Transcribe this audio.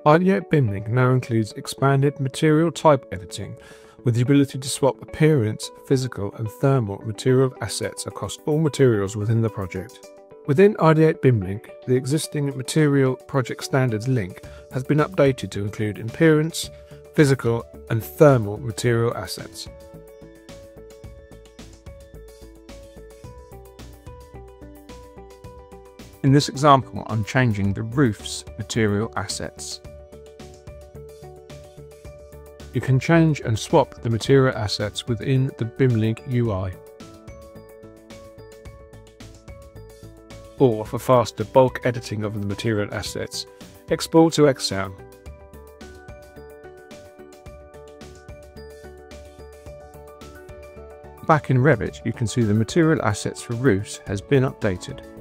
Ideate BIMLink now includes expanded material type editing with the ability to swap appearance, physical and thermal material assets across all materials within the project. Within Ideate BIMLink, the existing Material Project Standards link has been updated to include appearance, physical and thermal material assets. In this example, I'm changing the roof's material assets. You can change and swap the material assets within the BIMLink UI. Or for faster bulk editing of the material assets, export to Excel. Back in Revit, you can see the material assets for roofs has been updated.